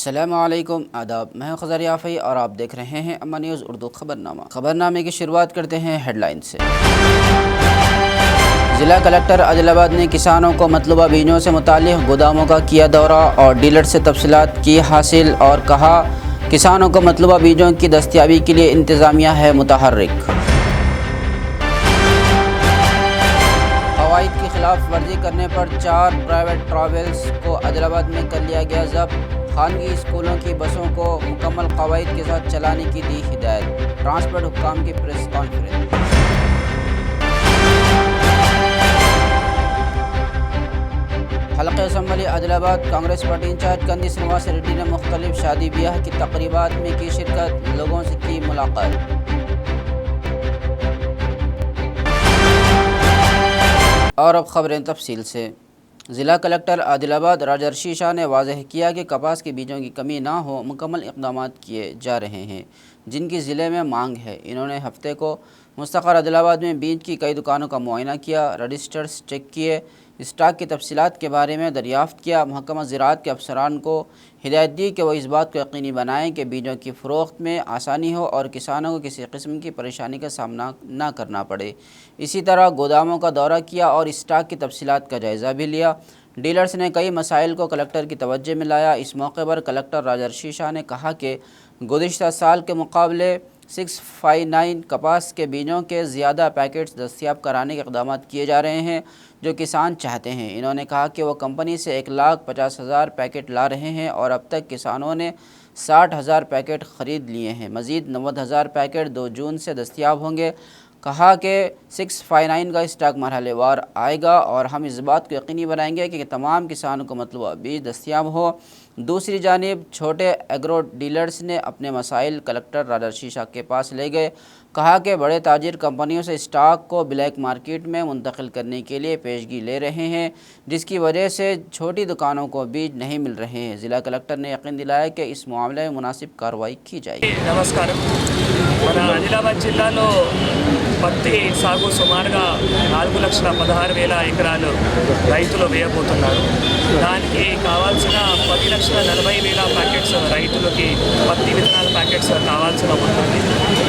अस्सलामुअलैकुम आदाब, मैं हूं खज़र याफ़ी और आप देख रहे हैं अम्मा न्यूज़ उर्दू खबरनामे की शुरुआत करते हैं हेडलाइन से। ज़िला कलेक्टर आदिलाबाद ने किसानों को मतलूबा बीजों से मुताल्लिक़ गोदामों का किया दौरा और डीलर से तफसीलात की हासिल और कहा किसानों को मतलूबा बीजों की दस्तयाबी के लिए इंतज़ामिया है मुतहर्रिक। क़वाइद की खिलाफ वर्जी करने पर 4 प्राइवेट ट्रैवल्स को आदिलाबाद में कर लिया गया जब्त। खानगी स्कूलों की बसों को मुकम्मल क़वाइद के साथ चलाने की दी हिदायत। ट्रांसपोर्ट हुक्काम की प्रेस कॉन्फ्रेंस। हल्क़े assembly Adilabad Congress party incharge Kandi Srinivas Reddy ने मुख्तलिफ शादी ब्याह की तकरीबात में की शिरकत, लोगों से की मुलाकात। और अब ख़बरें तफसील से। ज़िला कलेक्टर आदिलाबाद राजर्षि शाह ने वाज़ेह किया कि कपास के बीजों की कमी ना हो, मुकम्मल इक़दाम किए जा रहे हैं जिनकी ज़िले में मांग है। इन्होंने हफ्ते को मुस्तक़र आदिलाबाद में बीज की कई दुकानों का मुआयना किया, रजिस्टर्स चेक किए, स्टाक की तफसीलात के बारे में दरियाफ़्त किया। महकमा ज़राअत के अफसरान को हिदायत दी कि वह इस बात को यकीनी बनाएँ कि बीजों की फ़रोख्त में आसानी हो और किसानों को किसी किस्म की परेशानी का सामना ना करना पड़े। इसी तरह गोदामों का दौरा किया और स्टाक की तफसीलात का जायज़ा भी लिया। डीलर्स ने कई मसाइल को कलेक्टर की तवज्जो में लाया। इस मौके पर कलेक्टर राजर्षि शाह ने कहा कि गुज़िश्ता साल के मुकाबले 659 कपास के बीजों के ज़्यादा पैकेट्स दस्तयाब कराने के इक़दाम किए जा रहे हैं जो किसान चाहते हैं। इन्होंने कहा कि वह कंपनी से 1,50,000 पैकेट ला रहे हैं और अब तक किसानों ने 60,000 पैकेट ख़रीद लिए हैं। मज़ीद 90,000 पैकेट 2 जून से दस्तयाब होंगे। कहा कि 659 का स्टाक मरहलेवार आएगा और हम इस बात को यकीनी बनाएंगे कि तमाम किसानों को मतलूबा बीज दस्तयाब हो। दूसरी जानिब छोटे एग्रो डीलर्स ने अपने मसाइल कलेक्टर राजर्षि शाह के पास ले गए। कहा कि बड़े ताजिर कंपनियों से स्टाक को ब्लैक मार्केट में मुंतकिल करने के लिए पेशगी ले रहे हैं जिसकी वजह से छोटी दुकानों को बीज नहीं मिल रहे हैं। ज़िला कलेक्टर ने यकीन दिलाया कि इस मामले में मुनासिब कार्रवाई की जाएगी। नमस्कार, మన ఆదిలాబాద్ జిల్లాలో పత్తి సాగు సుమారుగా 4,16,000 ఎకరాలు రైతులు వేయబోతున్నారు. దానికి కావాల్సిన 10,40,000 ప్యాకెట్స్ రైతులకి పత్తి విత్తనాల ప్యాకెట్స్ కావాల్సిన ఉంటుంది.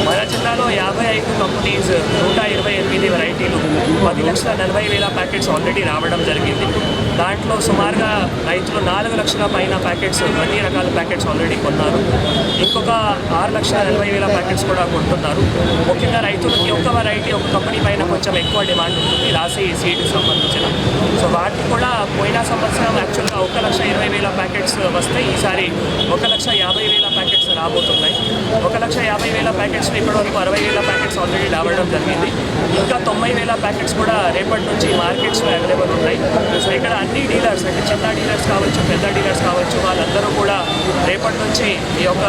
మన జిల్లాలో 55 కంపెనీస్ 128 వెరైటీలు 10,40,000 ప్యాకెట్స్ ఆల్రెడీ రావడం జరిగింది. దాంట్లో సుమారుగా రైతులు 4 లక్షల పైన ప్యాకెట్స్ అన్ని రకాల ప్యాకెట్స్ ఆల్రెడీ కొన్నారు. ఇంకొక 6,40,000 ప్యాకెట్స్ కూడా కొంటున్నారు. ముఖ్యంగా రైతులకి ఒక వెరైటీ ఒక కంపెనీ పైన కొంచెం ఎక్కువ డిమాండ్ ఉంటుంది, రాసి సీడ్కి సంబంధించిన. సో వాటికి కూడా పోయిన సంవత్సరం యాక్చువల్గా 1,20,000 ప్యాకెట్స్ వస్తే ఈసారి 1,50,000 ప్యాకెట్స్ రాబోతున్నాయి. 1,50,000 ప్యాకెట్స్ ఇప్పటివరకు 60,000 ప్యాకెట్స్ ఆల్రెడీ రావడం జరిగింది. ఇంకా 90,000 ప్యాకెట్స్ కూడా రేపటి నుంచి మార్కెట్స్లో అవైలబుల్ ఉన్నాయి. సో ఇక్కడ అన్ని డీలర్స్ అంటే చిన్న డీలర్స్ కావచ్చు, పెద్ద డీలర్స్ కావచ్చు, వాళ్ళందరూ కూడా రేపటి నుంచి ఈ యొక్క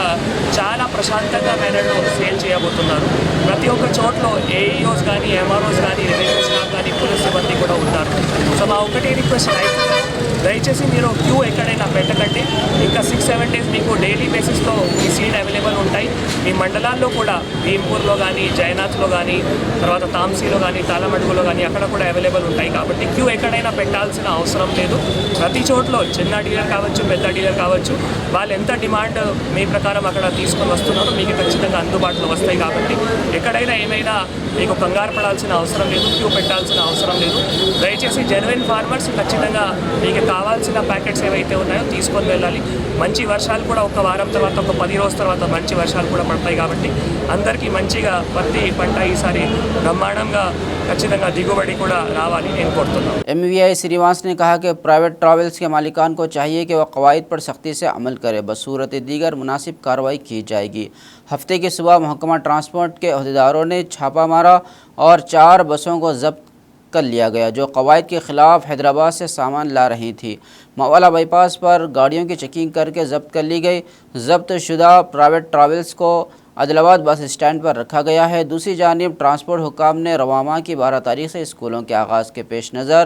చాలా ప్రశాంతంగా మేరకు సేల్ చేయబోతున్నారు. ప్రతి ఒక్క చోట్ల ఏఈఓస్ కానీ, ఎంఆర్ఓస్ కానీ, రెవెన్యూ స్టాఫ్ కానీ, పోలీస్ సిబ్బంది కూడా ఉంటారు. సో మా ఒకటి రిక్వెస్ట్, రైతులు దయచేసి మీరు క్యూ ఎక్కడైనా పెట్టకండి. ఇంకా 6-7 డేస్ మీకు డైలీ బేసిస్లో ఈ సీడ్ అవైలబుల్ ఉంటాయి. మీ మండలాల్లో కూడా భీంపూర్లో కానీ, జయనాథ్లో కానీ, తర్వాత తాంసీలో కానీ, తాళమడుగులో కానీ అక్కడ కూడా అవైలబుల్ ఉంటాయి. కాబట్టి క్యూ ఎక్కడైనా పెట్టాల్సిన అవసరం లేదు. ప్రతి చోట్ల చిన్న డీలర్ కావచ్చు, పెద్ద డీలర్ కావచ్చు, వాళ్ళు ఎంత డిమాండ్ మీ ప్రకారం అక్కడ తీసుకొని వస్తున్నారో మీకు ఖచ్చితంగా అందుబాటులో వస్తాయి. కాబట్టి ఎక్కడైనా ఏమైనా మీకు కంగారు పడాల్సిన అవసరం లేదు, క్యూ పెట్టాల్సిన అవసరం లేదు. దయచేసి జెన్యున్ ఫార్మర్స్ ఖచ్చితంగా మీకు కావాల్సిన ప్యాకెట్స్ ఏవైతే ఉన్నాయో తీసుకొని వెళ్ళాలి. మంచి వర్షాలు కూడా ఒక వారం తర్వాత, ఒక 10 రోజుల తర్వాత మంచి వర్షాలు కూడా పడతాయి. కాబట్టి అందరికీ మంచిగా పత్తి పంట ఈసారి బ్రహ్మాండంగా ఖచ్చితంగా దిగుబడి కూడా రావాలి నేను కోరుతున్నాను। MVI श्रीनिवास ने कहा कि प्राइवेट ट्रैवल्स के मालिकान को चाहिए कि वह क़वाइद पर सख्ती से अमल करे, बसूरत दीगर मुनासिब कार्रवाई की जाएगी। हफ्ते की सुबह महकमा ट्रांसपोर्ट के अहदेदारों ने छापा मारा और 4 बसों को जब्त कर लिया गया जो क़वाइद के ख़िलाफ़ हैदराबाद से सामान ला रही थी। मवाला बाईपास पर गाड़ियों की चेकिंग करके जब्त कर ली गई। जब्त शुदा प्राइवेट ट्रैवल्स को आदिलाबाद बस स्टैंड पर रखा गया है। दूसरी जानिब ट्रांसपोर्ट हुक्काम ने रवामा की 12 तारीख से स्कूलों के आगाज़ के पेश नज़र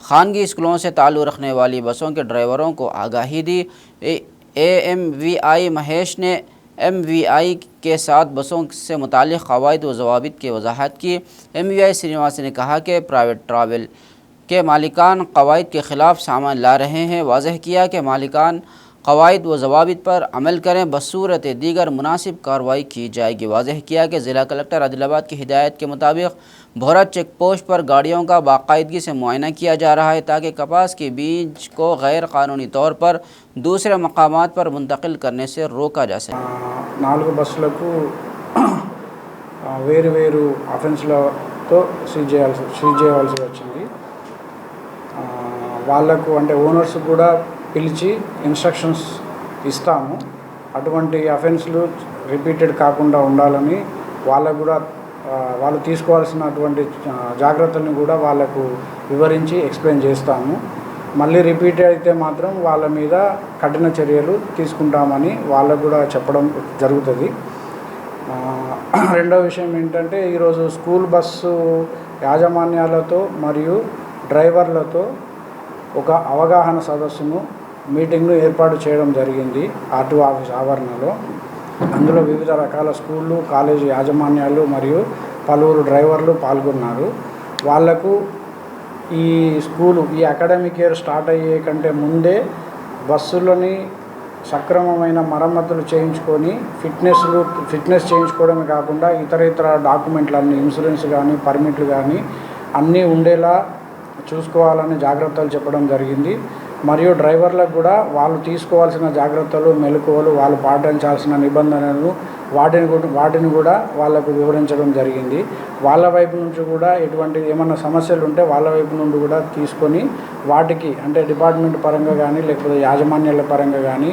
खानगी स्कूलों से ताल्लुक़ रखने वाली बसों के ड्राइवरों को आगाही दी। AMVI महेश ने MVI के साथ बसों से मुताल्लिक़ क़वाइद व ज़वाबित की वजाहत की। MVI श्रीनिवास ने कहा कि प्राइवेट ट्रैवल के मालिकान क़वाइद के ख़िलाफ़ सामान ला रहे हैं। वाज़ह किया कि मालिकान क़वाइद व ज़वाबित पर अमल करें, बसूरत दीगर मुनासिब कार्रवाई की जाएगी। वाज़ेह किया कि ज़िला कलेक्टर आदिलाबाद की हिदायत के मुताबिक भोरा चेक पोस्ट पर गाड़ियों का बाकायदगी से मुआयना किया जा रहा है ताकि कपास के बीज को गैर कानूनी तौर पर दूसरे मकामात पर मुंतकिल करने से रोका जा सके। 4 బస్సులకు వేరు అఫెన్స్లతో సీజ్ చేయవలసి వచ్చింది. వాళ్ళకు అంటే ఓనర్స్ కూడా పిలిచి ఇన్స్ట్రక్షన్స్ ఇస్తాము. అటువంటి అఫెన్స్లు రిపీటెడ్ కాకుండా ఉండాలని వాళ్ళకు కూడా వాళ్ళు తీసుకోవాల్సినటువంటి జాగ్రత్తలను కూడా వాళ్ళకు వివరించి ఎక్స్ప్లెయిన్ చేస్తాము. మళ్ళీ రిపీట్ అయితే మాత్రం వాళ్ళ మీద కఠిన చర్యలు తీసుకుంటామని వాళ్ళకు కూడా చెప్పడం జరుగుతుంది. రెండో విషయం ఏంటంటే ఈరోజు స్కూల్ బస్సు యాజమాన్యాలతో మరియు డ్రైవర్లతో ఒక అవగాహన సదస్సును మీటింగ్ను ఏర్పాటు చేయడం జరిగింది ఆర్టీఓ ఆఫీస్ ఆవరణలో. అందులో వివిధ రకాల స్కూళ్ళు, కాలేజీ యాజమాన్యాలు మరియు పలువురు డ్రైవర్లు పాల్గొన్నారు. వాళ్లకు ఈ అకాడమిక్ ఇయర్ స్టార్ట్ అయ్యే కంటే ముందే బస్సులని సక్రమమైన మరమ్మతులు చేయించుకొని ఫిట్నెస్ చేయించుకోవడమే కాకుండా ఇతర డాక్యుమెంట్లన్నీ, ఇన్సూరెన్స్ కానీ పర్మిట్లు కానీ అన్నీ ఉండేలా చూసుకోవాలని జాగ్రత్తలు చెప్పడం జరిగింది. మరియు డ్రైవర్లకు కూడా వాళ్ళు తీసుకోవాల్సిన జాగ్రత్తలు, మెలకువలు, వాళ్ళు పాటించాల్సిన నిబంధనలు వాటిని కూడా వాళ్ళకు వివరించడం జరిగింది. వాళ్ళ వైపు నుంచి కూడా ఏమన్నా సమస్యలు ఉంటే వాళ్ళ వైపు నుండి కూడా తీసుకొని వాటికి అంటే డిపార్ట్మెంట్ పరంగా కానీ లేకపోతే యాజమాన్యాల పరంగా కానీ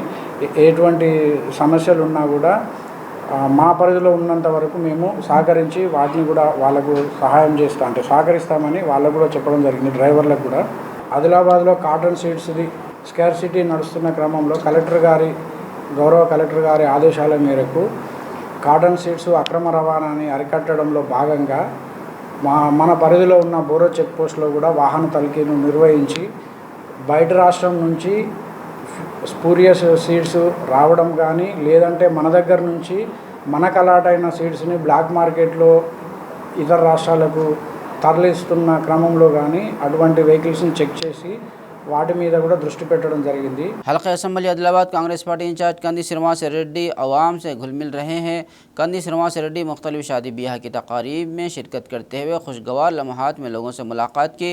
ఎటువంటి సమస్యలు ఉన్నా కూడా మా పరిధిలో ఉన్నంత వరకు మేము సహకరించి వాటిని కూడా వాళ్ళకు సహకరిస్తామని వాళ్ళకు కూడా చెప్పడం జరిగింది. డ్రైవర్లకు కూడా ఆదిలాబాద్లో కాటన్ సీడ్స్ది స్కార్సిటీ నడుస్తున్న క్రమంలో గౌరవ కలెక్టర్ గారి ఆదేశాల మేరకు కాటన్ సీడ్స్ అక్రమ రవాణాని అరికట్టడంలో భాగంగా మన పరిధిలో ఉన్న బోరో చెక్ పోస్ట్లో కూడా వాహన తనిఖీను నిర్వహించి బయట రాష్ట్రం నుంచి స్పూరియస్ సీడ్స్ రావడం కానీ లేదంటే మన దగ్గర నుంచి మనకు అలాట్ అయిన సీడ్స్ని బ్లాక్ మార్కెట్లో ఇతర రాష్ట్రాలకు తరలిస్తున్న క్రమంలో కానీ అటువంటి వెహికల్స్ని చెక్ చేసి వాటి మీద కూడా దృష్టి పెట్టడం జరిగింది. हल्का assembly Adilabad Congress party incharge Kandi Srinivas Reddy अवाम से घुल मिल रहे हैं। कंदी श्रीनिवास रेड्डी मुख्तलिफ शादी ब्याह की तकारीब में शिरकत करते हुए खुशगवार लम्हात में लोगों से मुलाकात की।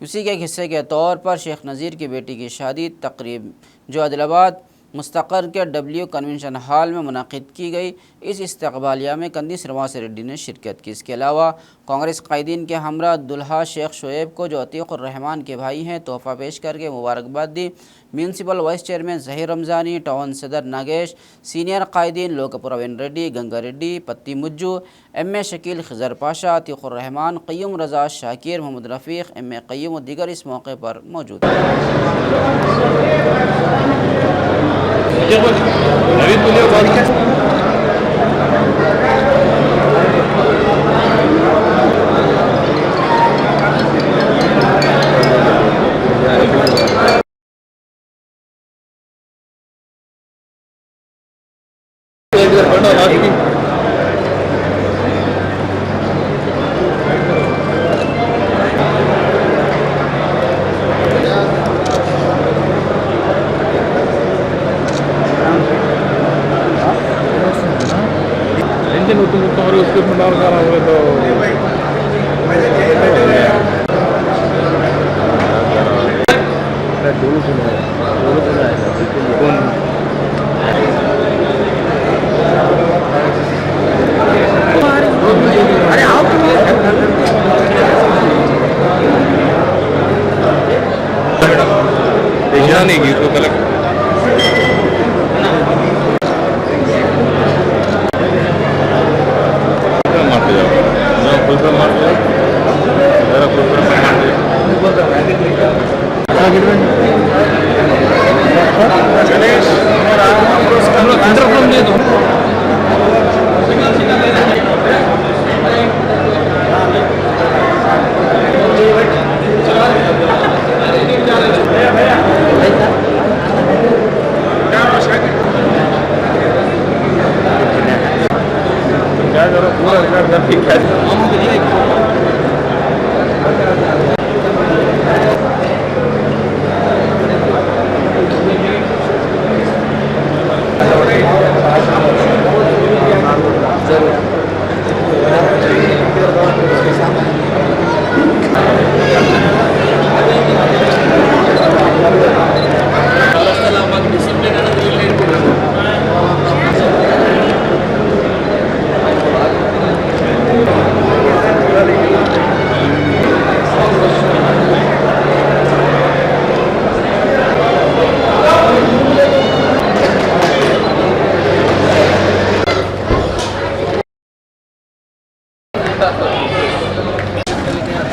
उसी के हिस्से के तौर पर शेख नज़ीर की बेटी की शादी तकरीब जो आदिलाबाद मुस्तक़र के डब्ल्यू कन्वेंशन हॉल में मुनक़िद की गई। इस इस्तक़बालिया में कंदी श्रीनिवास रेड्डी ने शिरकत की। इसके अलावा कांग्रेस कायदीन के हमरा दुल्हा शेख शोएब को जो अतीक़ुर रहमान के भाई हैं तोहफ़ा पेश करके मुबारकबाद दी। Municipal vice chairman Zaheer Ramzani, town सदर नागेश, सीनियर कायदीन लोकपुरवीन रेड्डी, गंगा रेड्डी, पत्ती मुज्जू, एम.ए. शकील खिज़र पाशा, अतीक़ुर रहमान, क़य्यूम रज़ा शाकिर, मोहम्मद रफ़ीक़, एम.ए. क़य्यूम और दीगर इस मौके पर मौजूद हैं।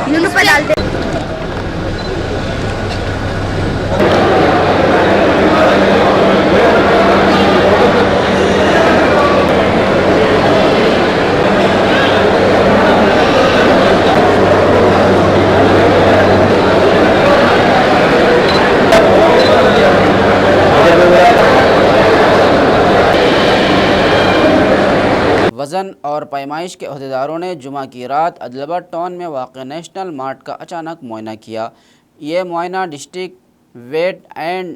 नींबू डालते वज़न और पैमाइश के अहदेदारों ने जुमा की रात आदिलाबाद टाउन में वाक़ नेशनल मार्ट का अचानक मुआयना किया। ये मुआयना district weight and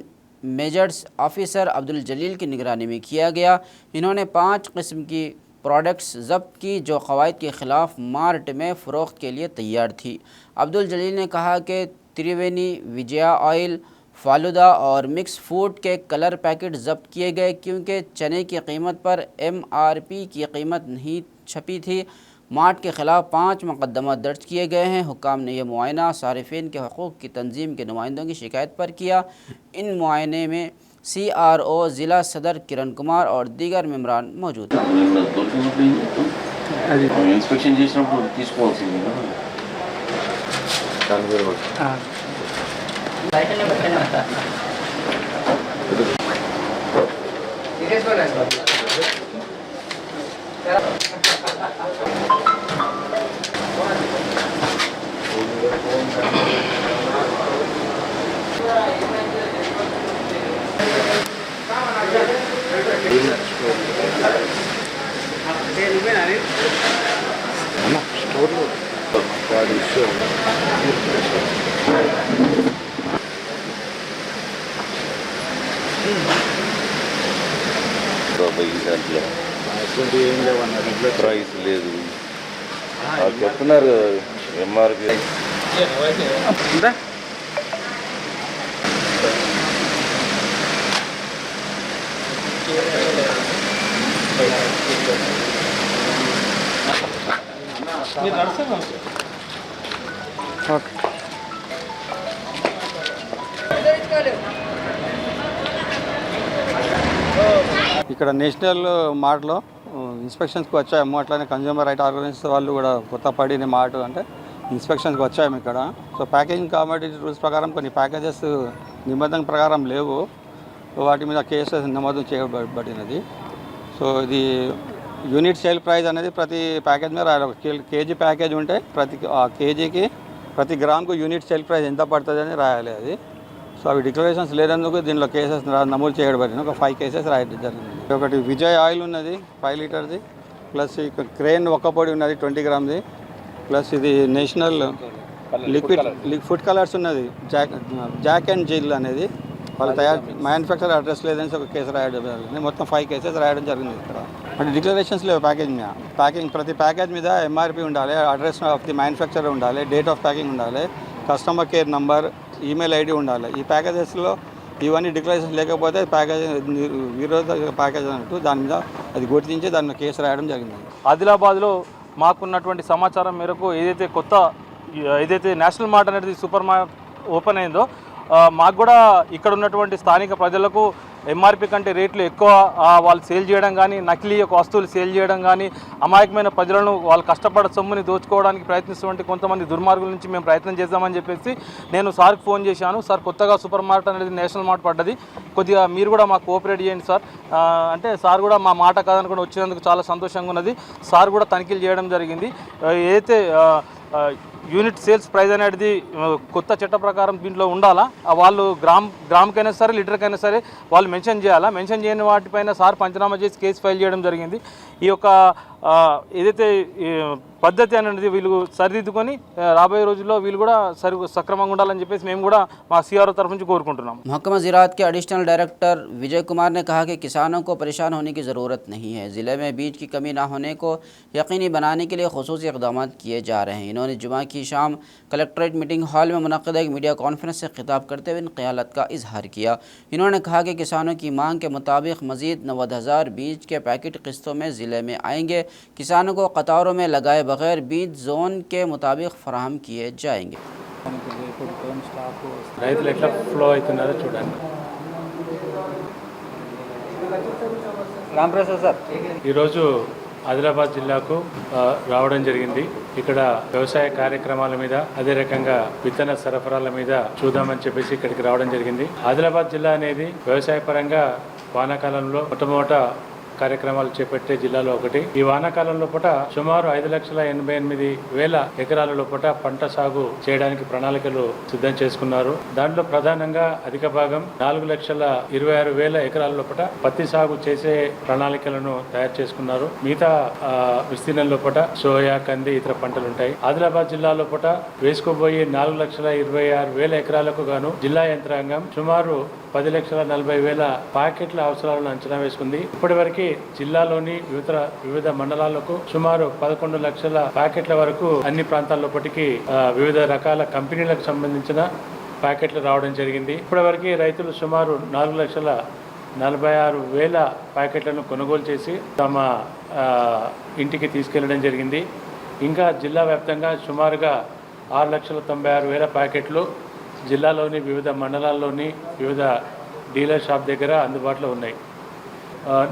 measures officer Abdul Jaleel की निगरानी में किया गया। इन्होंने 5 किस्म की प्रोडक्ट्स ज़ब्त की जो क़वाइद के ख़िलाफ़ मार्ट में फ़रोख्त के लिए तैयार थी। अब्दुल जलील ने कहा कि त्रिवेणी, विजया ऑयल, फालूदा और मिक्स फूड के कलर पैकेट ज़ब्त किए गए क्योंकि चने की कीमत पर MRP की कीमत नहीं छपी थी। मार्ट के ख़िलाफ़ 5 मुक़दमा दर्ज किए गए हैं। हुक्काम ने यह मुआयना सारिफ़ीन के हक़ूक़ की तंजीम के नुमाइंदों की शिकायत पर किया। इन मुआयने में CRO ज़िला सदर किरण कुमार और दीगर मेम्बरान मौजूद थे। ఇన్స్పెక్షన్ చేసినప్పుడు తీసుకోవాల్సింది దాని పేరు ప్రైస్ లేదు వాళ్ళు చెప్తున్నారు MRP ఇక్కడ నేషనల్ మార్ట్లో ఇన్స్పెక్షన్స్కి వచ్చాము. అట్లానే కన్జ్యూమర్ రైట్ ఆర్గనైజేషన్ వాళ్ళు కూడా కొత్త పడిన మార్ట్ అంటే ఇన్స్పెక్షన్స్కి వచ్చాము ఇక్కడ. సో ప్యాకేజింగ్ కామోడిటీ రూల్స్ ప్రకారం కొన్ని ప్యాకేజెస్ నిబంధన ప్రకారం లేవు, వాటి మీద కేసెస్ నమోదు చేయబడినది. సో ఇది యూనిట్ సేల్ ప్రైస్ అనేది ప్రతి ప్యాకేజ్ మీద రాయాలి. కేజీ ప్యాకేజ్ ఉంటే ప్రతి కేజీకి ప్రతి గ్రామ్కు యూనిట్ సేల్ ప్రైస్ ఎంత పడుతుంది అని రాయాలి అది. సో అవి డిక్లరేషన్స్ లేనందుకు దీనిలో కేసెస్ నమోదు చేయబడింది. ఒక 5 కేసెస్ రాయడం జరిగింది. ఒకటి విజయ్ ఆయిల్ ఉన్నది 5 లీటర్ది, ప్లస్ ఇక క్రేన్ ఒక్క పొడి ఉన్నది 20 గ్రామ్ది, ప్లస్ ఇది నేషనల్ లిక్విడ్ ఫుడ్ కలర్స్ ఉన్నది జాక్ అండ్ జిల్ అనేది వాళ్ళు తయారు మ్యానుఫ్యాక్చర్ అడ్రస్ లేదని ఒక కేసు రాయడం జరిగింది. మొత్తం 5 కేసెస్ రాయడం జరిగింది ఇక్కడ. అంటే డిక్లరేషన్స్ లేవు ప్యాకేజ్ మీద. ప్రతి ప్యాకేజ్ మీద MRP ఉండాలి, అడ్రస్ ఆఫ్ ది మ్యానుఫ్యాక్చర్ ఉండాలి, డేట్ ఆఫ్ ప్యాకింగ్ ఉండాలి, customer care number, email ID ఉండాలి. ఈ ప్యాకేజెస్లో ఇవన్నీ డిక్లరేషన్స్ లేకపోతే ప్యాకేజ్ విరోధ ప్యాకేజ్ అన్నట్టు దాని మీద అది గుర్తించి దాని మీద కేసు రాయడం జరిగింది. ఆదిలాబాద్లో మాకున్నటువంటి సమాచారం మేరకు ఏదైతే నేషనల్ మార్ట్ అనేది సూపర్ మార్ట్ ఓపెన్ అయిందో మాకు కూడా ఇక్కడ ఉన్నటువంటి స్థానిక ప్రజలకు MRP కంటే రేట్లు ఎక్కువ వాళ్ళు సేల్ చేయడం కానీ, నకిలీ యొక్క వస్తువులు సేల్ చేయడం కానీ, అమాయకమైన ప్రజలను వాళ్ళు కష్టపడ సొమ్ముని దోచుకోవడానికి ప్రయత్నిస్తున్నటువంటి కొంతమంది దుర్మార్గుల నుంచి మేము ప్రయత్నం చేద్దామని చెప్పేసి నేను సార్కి ఫోన్ చేశాను. సార్ కొత్తగా సూపర్ మార్ట్ అనేది నేషనల్ మార్ట్ పడ్డది, కొద్దిగా మీరు కూడా మాకు కోఆపరేట్ చేయండి సార్ అంటే సార్ కూడా మా మాట కాదనుకుని వచ్చినందుకు చాలా సంతోషంగా ఉన్నది. సార్ కూడా తనిఖీలు చేయడం జరిగింది. ఏదైతే యూనిట్ సేల్స్ ప్రైస్ అనేది కొత్త చట్ట ప్రకారం దీంట్లో ఉండాలా, వాళ్ళు గ్రామ్కైనా సరే లీటర్కైనా సరే వాళ్ళు మెన్షన్ చేయాలా. మెన్షన్ చేయని వాటిపైన సార్ పంచనామా చేసి కేసు ఫైల్ చేయడం జరిగింది. ఈ యొక్క ఏదైతే పద్ధతి అనేది వీళ్ళు సరిదిద్దుకొని రాబోయే రోజుల్లో వీళ్ళు కూడా సక్రమంగా ఉండాలని చెప్పేసి మేము కూడా మా CRO तरफ నుంచి కోరుకుంటున్నాం. महकमा ज़राअत के एडिशनल डायरेक्टर विजय कुमार ने कहा कि किसानों को परेशान होने की ज़रूरत नहीं है। ज़िले में बीज की कमी ना होने को यकीनी बनाने के लिए खुसूसी इक़दाम किए जा रहे हैं। इन्होंने जुमा की शाम कलेक्ट्रेट मीटिंग हॉल में मुनक़्क़िद एक मीडिया कॉन्फ्रेंस से खिताब करते हुए इन क़यादत का इजहार किया। इन्होंने कहा कि किसानों की मांग के मुताबिक मज़ीद 90,000 बीज के पैकेट किस्तों में ज़िले में आएंगे। किसानों को कतारों में लगाए बगैर बीज जोन के मुताबिक फराहम किए जाएंगे। రైతులు ఎట్లా ఫ్లో అవుతున్నారో చూడండి. రామప్రసాద్ సార్ ఈరోజు ఆదిలాబాద్ జిల్లాకు రావడం జరిగింది. ఇక్కడ వ్యవసాయ కార్యక్రమాల మీద, అదే రకంగా విత్తన సరఫరాల మీద చూద్దామని చెప్పేసి ఇక్కడికి రావడం జరిగింది. ఆదిలాబాద్ జిల్లా అనేది వ్యవసాయ పరంగా వానాకాలంలో మొట్టమొదట కార్యక్రమాలు చేపట్టే జిల్లాలో ఒకటి. ఈ వానాకాలం లోపల సుమారు 5,88,000 ఎకరాల లోపల పంట సాగు చేయడానికి ప్రణాళికలు సిద్ధం చేసుకున్నారు. దాంట్లో ప్రధానంగా అధిక భాగం 4,26,000 ఎకరాల లోపల పత్తి సాగు చేసే ప్రణాళికలను తయారు చేసుకున్నారు. మిగతా విస్తీర్ణం లోపల సోయా, కంది, ఇతర పంటలు ఉంటాయి. ఆదిలాబాద్ జిల్లా లోపల వేసుకోబోయే 4,26,000 ఎకరాలకు గాను జిల్లా యంత్రాంగం సుమారు 10,40,000 ప్యాకెట్ల అవసరాలను అంచనా వేసుకుంది. ఇప్పటి వరకు జిల్లాలోని వివిధ మండలాలకు సుమారు 11 లక్షల ప్యాకెట్ల వరకు అన్ని ప్రాంతాల్లోపటికి వివిధ రకాల కంపెనీలకు సంబంధించిన ప్యాకెట్లు రావడం జరిగింది. ఇప్పటి వరకు రైతులు సుమారు 4,46,000 ప్యాకెట్లను కొనుగోలు చేసి తమ ఇంటికి తీసుకెళ్లడం జరిగింది. ఇంకా జిల్లా వ్యాప్తంగా సుమారుగా 6,96,000 ప్యాకెట్లు జిల్లాలోని వివిధ మండలాల్లోని వివిధ డీలర్ షాప్ దగ్గర అందుబాటులో ఉన్నాయి.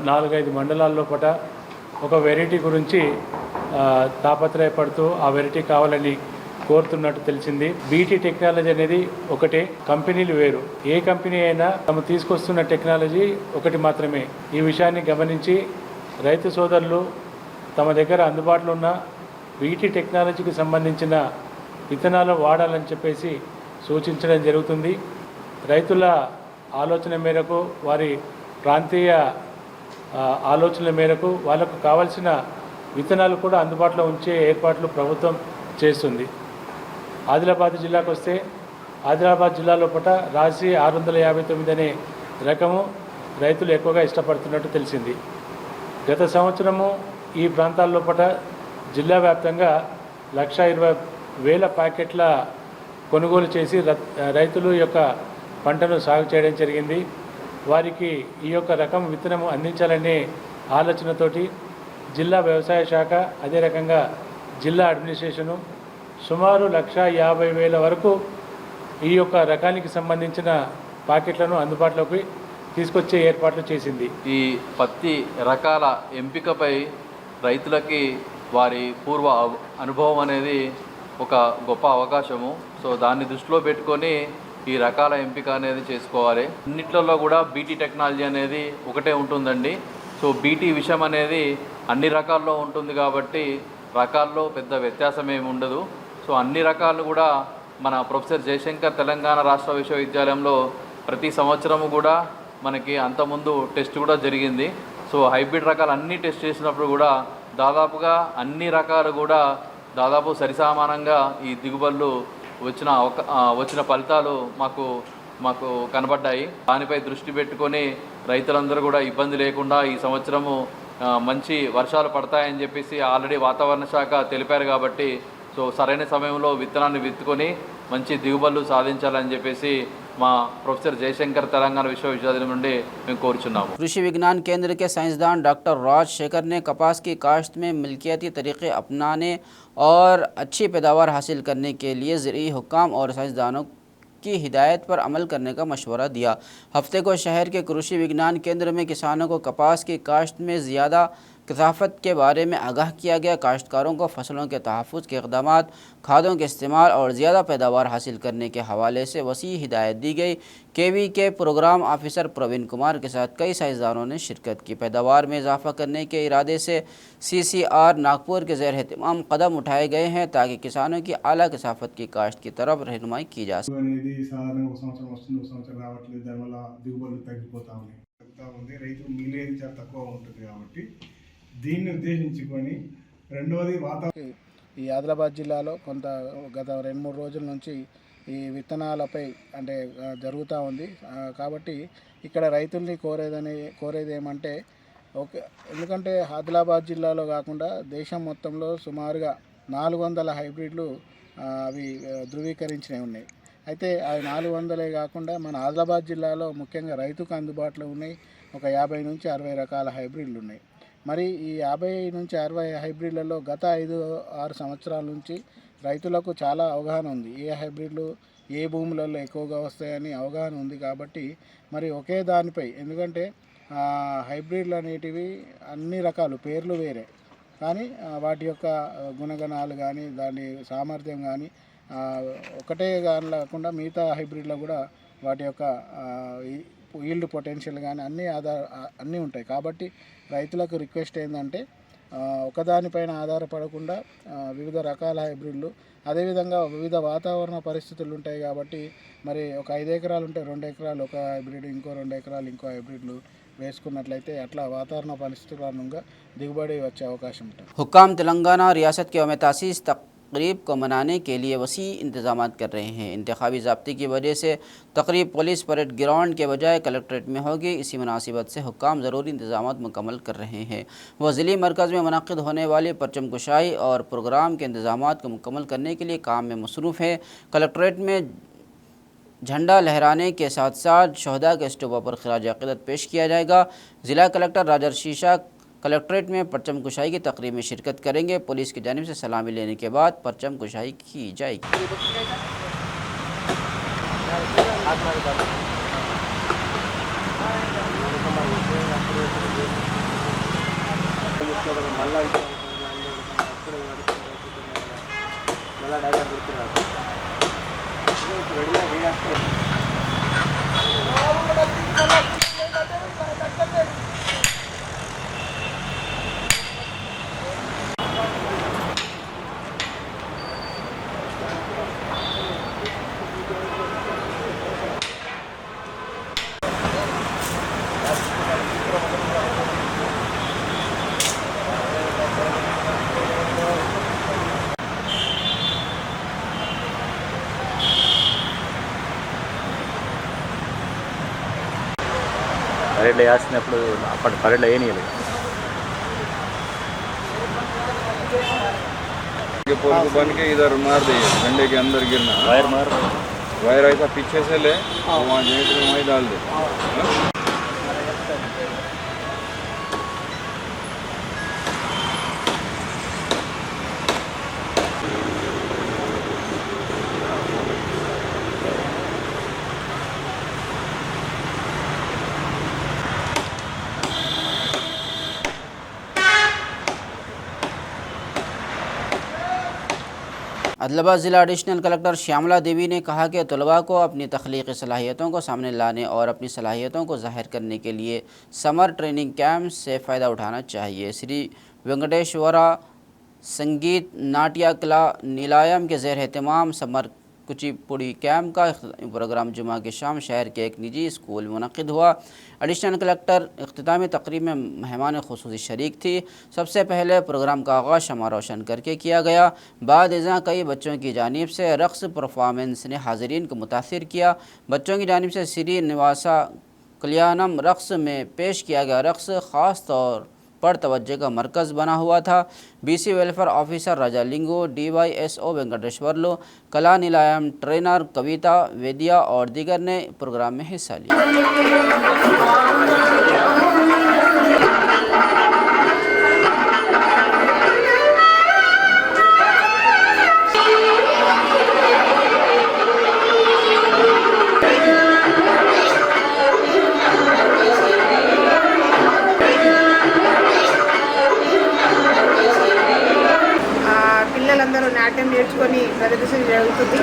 4-5 మండలాల్లో పట ఒక వెరైటీ గురించి తాపత్రయపడుతూ ఆ వెరైటీ కావాలని కోరుతున్నట్టు తెలిసింది. బీటీ టెక్నాలజీ అనేది ఒకటే, కంపెనీలు వేరు. ఏ కంపెనీ అయినా తమ తీసుకొస్తున్న టెక్నాలజీ ఒకటి మాత్రమే. ఈ విషయాన్ని గమనించి రైతు సోదరులు తమ దగ్గర అందుబాటులో ఉన్న బీటీ టెక్నాలజీకి సంబంధించిన విత్తనాలు వాడాలని చెప్పేసి సూచించడం జరుగుతుంది. రైతుల ఆలోచన మేరకు, వారి ప్రాంతీయ ఆలోచనల మేరకు వాళ్ళకు కావాల్సిన విత్తనాలు కూడా అందుబాటులో ఉంచే ఏర్పాట్లు ప్రభుత్వం చేస్తుంది. ఆదిలాబాద్ జిల్లాకు వస్తే ఆదిలాబాద్ జిల్లా లోపల రాసి 659 అనే రకము రైతులు ఎక్కువగా ఇష్టపడుతున్నట్టు తెలిసింది. గత సంవత్సరము ఈ ప్రాంతాల లోపల జిల్లా వ్యాప్తంగా 1,20,000 ప్యాకెట్ల కొనుగోలు చేసి రైతులు యొక్క పంటను సాగు చేయడం జరిగింది. వారికి ఈ యొక్క రకం విత్తనం అందించాలనే ఆలోచనతోటి జిల్లా వ్యవసాయ శాఖ, అదే రకంగా జిల్లా అడ్మినిస్ట్రేషను సుమారు 1,50,000 వరకు ఈ యొక్క రకానికి సంబంధించిన ప్యాకెట్లను అందుబాటులోకి తీసుకొచ్చే ఏర్పాట్లు చేసింది. ఈ పత్తి రకాల ఎంపికపై రైతులకి వారి పూర్వ అనుభవం అనేది ఒక గొప్ప అవకాశము. సో దాన్ని దృష్టిలో పెట్టుకొని ఈ రకాల ఎంపిక అనేది చేసుకోవాలి. అన్నిట్లలో కూడా బీటీ టెక్నాలజీ అనేది ఒకటే ఉంటుందండి. సో బీటీ విషయం అనేది అన్ని రకాల్లో ఉంటుంది కాబట్టి రకాల్లో పెద్ద వ్యత్యాసం ఏమి ఉండదు. సో అన్ని రకాలు కూడా మన ప్రొఫెసర్ జయశంకర్ తెలంగాణ రాష్ట్ర విశ్వవిద్యాలయంలో ప్రతి సంవత్సరము కూడా మనకి అంతకుముందు టెస్ట్ కూడా జరిగింది. సో హైబ్రిడ్ రకాలు అన్నీ టెస్ట్ చేసినప్పుడు కూడా దాదాపుగా అన్ని రకాలు కూడా దాదాపు సరిసమానంగా ఈ దిగుబడులు వచ్చిన ఫలితాలు మాకు కనబడ్డాయి. దానిపై దృష్టి పెట్టుకొని రైతులందరూ కూడా ఇబ్బంది లేకుండా ఈ సంవత్సరము మంచి వర్షాలు పడతాయని చెప్పేసి ఆల్రెడీ వాతావరణ శాఖ తెలిపారు కాబట్టి సో సరైన సమయంలో విత్తనాన్ని విత్తుకొని మంచి దిగుబడులు సాధించాలని చెప్పేసి మా प्रोफेसर जयशंकर तेलंगाना विश्वविद्यालय నుండి మేము కోరుచున్నాము। कृषि विज्ञान केंद्र के साइंसदान डॉक्टर राजशेखर ने कपास की काश्त में मिल्कियती तरीके अपनाने और अच्छी पैदावार हासिल करने के लिए ज़रूरी हुक्काम और साइंसदानों की हिदायत पर अमल करने का मशवरा दिया। हफ्ते को शहर के कृषि विज्ञान केंद्र में किसानों को कपास की काश्त में ज़्यादा कसाफत के बारे में आगाह किया गया। काश्तकारों को फसलों के तहफ़्फ़ुज़ के इक़दामात, खादों के इस्तेमाल और ज़्यादा पैदावार हासिल करने के हवाले से वसी हिदायत दी गई। केवी के प्रोग्राम ऑफिसर प्रवीण कुमार के साथ कई साइंसदानों ने शिरकत की। पैदावार में इजाफ़ा करने के इरादे से CCR नागपुर के ज़ेर एहतमाम कदम उठाए गए हैं ताकि किसानों की आला कसाफत की काश्त की तरफ रहनुमाई की जा सके। దీన్ని ఉద్దేశించుకొని రెండవది ఈ ఆదిలాబాద్ జిల్లాలో కొంత గత 2-3 రోజుల నుంచి ఈ విత్తనాలపై అంటే జరుగుతూ ఉంది కాబట్టి ఇక్కడ రైతుల్ని కోరేది ఏమంటే ఎందుకంటే ఆదిలాబాద్ జిల్లాలో కాకుండా దేశం మొత్తంలో సుమారుగా 400 హైబ్రిడ్లు అవి ధృవీకరించినవి ఉన్నాయి। అయితే అవి 400 కాకుండా మన ఆదిలాబాద్ జిల్లాలో ముఖ్యంగా రైతుకు అందుబాటులో ఉన్నాయి ఒక 50 నుంచి 60 రకాల హైబ్రిడ్లు ఉన్నాయి। మరి ఈ 50 నుంచి 60 హైబ్రిడ్లలో గత 5-6 సంవత్సరాల నుంచి రైతులకు చాలా అవగాహన ఉంది। ఏ హైబ్రిడ్లు ఏ భూములలో ఎక్కువగా వస్తాయని అవగాహన ఉంది కాబట్టి మరి ఒకే దానిపై ఎందుకంటే హైబ్రిడ్లు అనేటివి అన్ని రకాలు పేర్లు వేరే కానీ వాటి యొక్క గుణగణాలు కానీ దాని సామర్థ్యం కానీ ఒకటే కానీ లేకుండా మిగతా హైబ్రిడ్లో కూడా వాటి యొక్క ఈల్డ్ పొటెన్షియల్ కానీ అన్నీ ఉంటాయి. కాబట్టి రైతులకు రిక్వెస్ట్ ఏంటంటే ఒకదానిపైన ఆధారపడకుండా వివిధ రకాల హైబ్రిడ్లు, అదేవిధంగా వివిధ వాతావరణ పరిస్థితులు ఉంటాయి. కాబట్టి మరి ఒక 5 ఎకరాలు ఉంటే 2 ఎకరాలు ఒక హైబ్రిడ్, ఇంకో 2 ఎకరాలు ఇంకో హైబ్రిడ్లు వేసుకున్నట్లయితే అట్లా వాతావరణ పరిస్థితుల అనుగుణంగా దిగుబడి వచ్చే అవకాశం ఉంటుంది. हुक्काम तेलंगाना रियासत के यौम तासीस तकरीब को मनाने के लिए वसी इंतजाम कर रहे हैं। इंतखाबी ज़ाब्ते की वजह से तकरीब पुलिस परेड ग्राउंड के बजाय कलेक्ट्रेट में होगी। इसी मुनासिबत से हुक्काम ज़रूरी इंतजाम मुकम्मल कर रहे हैं। वह ज़िले मरकज़ में मुनक़्क़िद होने वाले परचम कुशाई और प्रोग्राम के इंतजाम को मुकम्मल करने के लिए काम में मसरूफ़ है। कलेक्ट्रेट में झंडा लहराने के साथ साथ शहदा के स्टोबों पर खिराज अक़ीदत पेश किया जाएगा। ज़िला कलेक्टर राजर शीशा कलेक्ट्रेट में परचम कुशाई की तकरीब में शिरकत करेंगे। पुलिस की जानिब से सलामी लेने के बाद परचम कुशाई की जाएगी। परेड వేసినప్పుడు అప్పటి పరేడ్లో ఏనియలేదు पोल को बन के इधर मार दिए, झंडे के अंदर गिरना वायर ऐसा पीछे से ले और वहाँ जेट में वहीं डाल दे। आदिलाबाद ज़िला एडिशनल कलेक्टर श्यामला देवी ने कहा कि तलबा को अपनी तख्लीकी सलाहियतों को सामने लाने और अपनी सलाहियतों को ज़ाहिर करने के लिए समर ट्रेनिंग कैंप से फ़ायदा उठाना चाहिए। श्री वेंकटेश्वरा संगीत नाट्य कला नीलायम के ज़ेर एहतमाम समर कुचिपुड़ी कैंप का प्रोग्राम जुमा की शाम शहर के एक निजी स्कूल में मुनक़्क़िद हुआ। एडिशनल कलेक्टर इख्तितामी तकरीब में मेहमान ख़ुसूसी शरीक थी। सबसे पहले प्रोग्राम का आगाज़ शमा रोशन करके किया गया। बाद इज़ा कई बच्चों की जानिब से रक़्स परफॉर्मेंस ने हाज़रीन को मुतासिर किया। बच्चों की जानिब से श्री निवासा कल्याणम रक़्स में पेश किया गया रक़्स ख़ास तौर पर तवज्जो का मरकज़ बना हुआ था। BC वेलफेयर ऑफिसर राजा लिंगो, DYSO वेंकटेश्वरलो, कला नीलायम ट्रेनर कविता वेदिया और दीगर ने प्रोग्राम में हिस्सा लिया। పిల్లలందరూ నాట్యం నేర్చుకొని ప్రదర్శన జరుగుతుంది.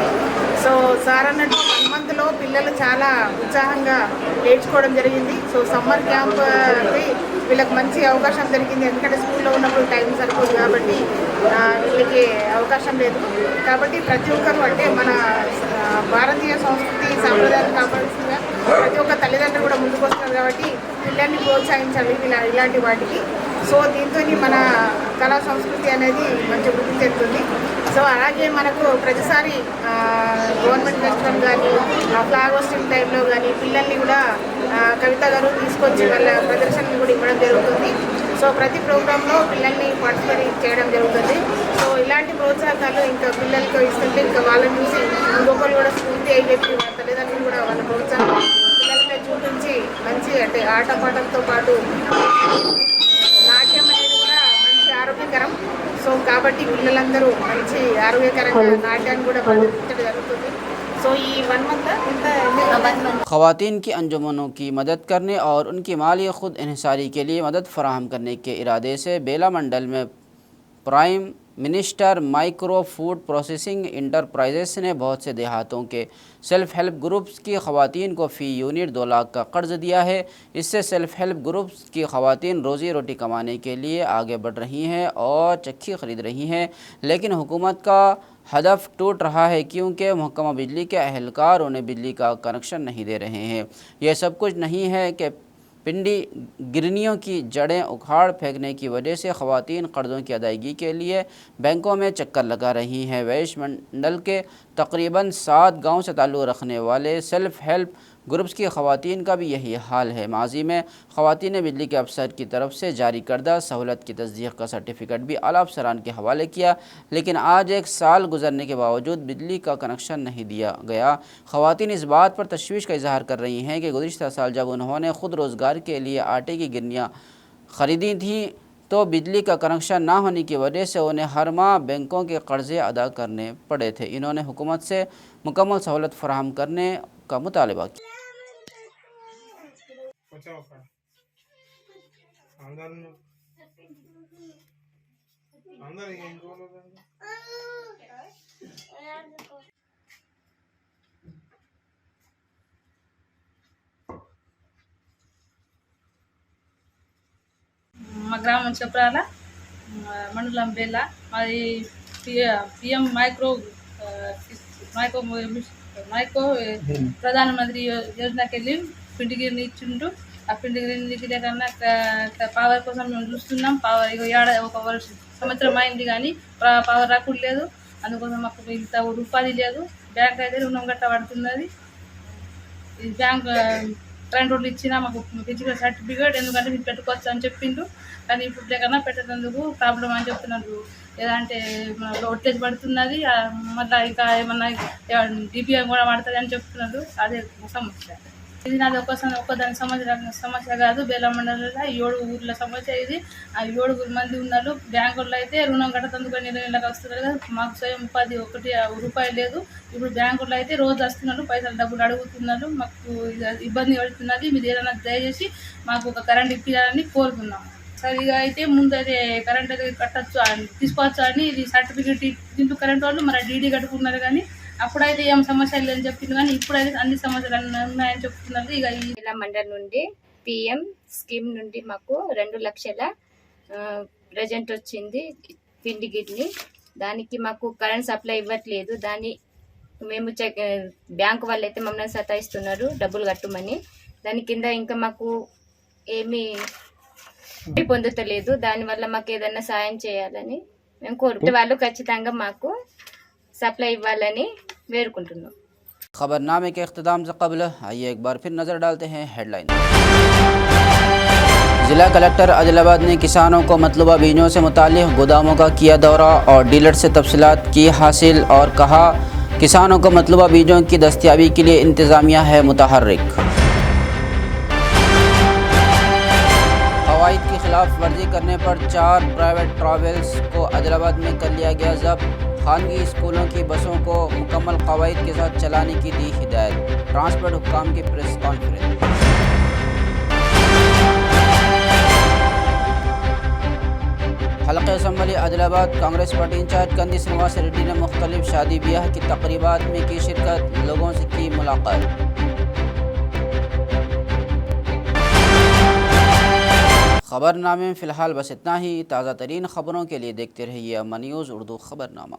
సో సార్ అన్నట్టు 1 మంత్లో పిల్లలు చాలా ఉత్సాహంగా నేర్చుకోవడం జరిగింది. సో సమ్మర్ క్యాంప్ వీళ్ళకి మంచి అవకాశం దొరికింది. ఎందుకంటే స్కూల్లో ఉన్నప్పుడు టైం సరిపోదు కాబట్టి వీళ్ళకి అవకాశం లేదు. కాబట్టి ప్రతి ఒక్కరు అంటే మన భారతీయ సంస్కృతి సాంప్రదాయాలు కాపాడాల్సిందిగా ప్రతి ఒక్క తల్లిదండ్రులు కూడా ముందుకు వస్తున్నారు. కాబట్టి పిల్లల్ని ప్రోత్సహించాలి ఇలాంటి వాటికి. సో దీంతో మన కళా సంస్కృతి అనేది మంచి వృద్ధి చెందుతుంది. సో అలాగే మనకు ప్రతిసారి గవర్నమెంట్ ఫెస్టివల్ కానీ ఫ్లాగ్ హోస్టింగ్ టైంలో కానీ పిల్లల్ని కూడా కవిత గారు తీసుకొచ్చి వాళ్ళ ప్రదర్శనలు కూడా ఇవ్వడం జరుగుతుంది. సో ప్రతి ప్రోగ్రాంలో పిల్లల్ని పార్టిసిపేట్ చేయడం జరుగుతుంది. సో ఇలాంటి ప్రోత్సాహకాలు ఇంకా పిల్లలకి ఇస్తుంటే ఇంకా వాళ్ళని చూసి ఇంకొకరు కూడా స్ఫూర్తి అయి చెప్పి వాళ్ళ తల్లిదండ్రులు కూడా వాళ్ళ ప్రోత్సాహం పిల్లలపై చూపించి మంచి అంటే ఆటపాటలతో పాటు నాట్యం అనేది కూడా మంచి ఆరోగ్యకరం. సో కాబట్టి పిల్లలందరూ మంచి ఆరోగ్యకరంగా నాట్యాన్ని కూడా ప్రదర్శించడం జరుగుతుంది. సో ఈ 1 మంత్ ख़वातीन की अंजुमनों की मदद करने और उनकी माली खुद इन्हिसारी के लिए मदद फराहम करने के इरादे से बेला मंडल में prime minister micro food processing enterprises ने बहुत से देहातों के सेल्फ हेल्प ग्रुप्स की ख़वातीन को फ़ी यूनिट 2 लाख का कर्ज़ दिया है। इससे सेल्फ हेल्प ग्रुप्स की ख़वातीन रोज़ी रोटी कमाने के लिए आगे बढ़ रही हैं और चक्की ख़रीद रही हैं, लेकिन हुकूमत का हदफ टूट रहा है क्योंकि महकमा बिजली के अहलकार उन्हें बिजली का कनेक्शन नहीं दे रहे हैं। यह सब कुछ नहीं है कि पिंडी गिरनियों की जड़ें उखाड़ फेंकने की वजह से ख़वातीन कर्ज़ों की अदायगी के लिए बैंकों में चक्कर लगा रही हैं। वैश मंडल के तकरीबन 7 गाँव से ताल्लुक़ रखने वाले सेल्फ हेल्प ग्रुप्स की ख़वातीन का भी यही हाल है। माजी में ख़वातीन ने बिजली के अफसर की तरफ से जारी करदा सहूलत की तस्दीक़ का सर्टिफिकेट भी आला अफसरान के हवाले किया, लेकिन आज 1 साल गुजरने के बावजूद बिजली का कनेक्शन नहीं दिया गया। ख़वातीन इस बात पर तशवीश का इजहार कर रही हैं कि गुज़िश्ता साल जब उन्होंने ख़ुद रोज़गार के लिए आटे की गिरनियाँ ख़रीदी थीं तो बिजली का कनेक्शन ना होने की वजह से उन्हें हर माह बैंकों के कर्ज़े अदा करने पड़े थे। इन्होंने हुकूमत से मुकम्मल सहूलत फराहम करने का मुतालबा किया। మా గ్రామం చెప్పరాల మండలం బేల మాది పిఎం మైక్రో ప్రధానమంత్రి యోజనకి వెళ్ళి పిండిగిరిని ఇచ్చిండు. ఆ పిండిగిరిని కన్నా పవర్ కోసం మేము చూస్తున్నాం. పవర్ ఒక సంవత్సరం అయింది కానీ పవర్ రాకుండా లేదు. అందుకోసం మాకు ఇంత ఉపాధి లేదు. బ్యాంక్ అయితే రుణం గట్ట పడుతున్నది. ఈ బ్యాంక్ కరెంట్ రోడ్లు ఇచ్చినా మాకు ఫిజికల్ సర్టిఫికేట్ ఎందుకంటే మీరు పెట్టుకోవచ్చు అని చెప్పిండు. కానీ ఇప్పుడు కన్నా పెట్టేందుకు ప్రాబ్లం అని చెప్తున్నారు. ఏదంటే ఓటేజ్ పడుతున్నది, మళ్ళీ ఇంకా ఏమన్నా డిపిఎం కూడా పడుతుంది అని చెప్తున్నారు. అదే సమస్య. ఇది నాది ఒక్కదాని సమస్య కాదు. బేల మండలంలో 7 ఊర్ల సమస్య ఇది. ఆ 7 మంది ఉన్నారు. బ్యాంకుల్లో అయితే రుణం కట్టతందుకు నెలకు వస్తున్నారు కదా, మాకు స్వయం ఉపాధి 1 రూపాయి లేదు. ఇప్పుడు బ్యాంకుల్లో అయితే రోజు వస్తున్నారు, పైసలు డబ్బులు అడుగుతున్నారు. మాకు ఇబ్బంది పడుతున్నది. మీరు ఏదైనా దయచేసి మాకు ఒక కరెంట్ ఇప్పించాలని కోరుకున్నాం. సరిగా అయితే ముందు అయితే కరెంట్ అయితే కట్టచ్చు తీసుకోవచ్చు అని ఇది సర్టిఫికేట్ ఇంటూ కరెంట్ వాళ్ళు మరి డీడీ కట్టుకున్నారు. కానీ అప్పుడైతే ఏం సమస్యలు లేదని చెప్పింది, కానీ ఇప్పుడైతే అన్ని సమస్యలు ఉన్నాయని చెప్తున్నారు. ఇక జిల్లా మండలి నుండి పిఎం స్కీమ్ నుండి మాకు 2 లక్షల ప్రజెంట్ వచ్చింది పిండి గిడ్ని. దానికి మాకు కరెంట్ సప్లై ఇవ్వట్లేదు. దాన్ని మేము బ్యాంకు వాళ్ళు అయితే మమ్మల్ని సతాయిస్తున్నారు డబ్బులు కట్టమని. దాని కింద ఇంకా మాకు ఏమీ పొందుతలేదు. దానివల్ల మాకు ఏదైనా సాయం చేయాలని మేము కోరుకుంటే వాళ్ళు ఖచ్చితంగా మాకు सप्लाई इव्वाలని వేడుకుంటున్నాం। खबरनामे के इख्तिताम से कबल आइए एक बार फिर नज़र डालते हैं हेडलाइन। ज़िला कलेक्टर आदिलाबाद ने किसानों को मतलूबा बीजों से मुताल्लिक़ गोदामों का किया दौरा और डीलर से तफसीलात की हासिल और कहा किसानों को मतलूबा बीजों की दस्तयाबी के लिए इंतज़ामिया है मुतहर्रिक। क़वाइद की खिलाफ वर्जी करने पर 4 प्राइवेट ट्रैवल्स को आदिलाबाद में कर लिया गया जब्त। खानगी स्कूलों की बसों को मुकम्मल क़वाइद के साथ चलाने की दी हिदायत। ट्रांसपोर्ट हुक्काम की प्रेस कॉन्फ्रेंस। हल्क़े assembly Adilabad Congress party incharge Kandi Srinivas Reddy ने मुख्तलिफ शादी ब्याह की तकरीबात में की शिरकत, लोगों से की मुलाकात। खबरनामे में फ़िलहाल बस इतना ही। ताज़ा तरीन खबरों के लिए देखते रहिए अम्मा न्यूज़ उर्दू खबरनामा।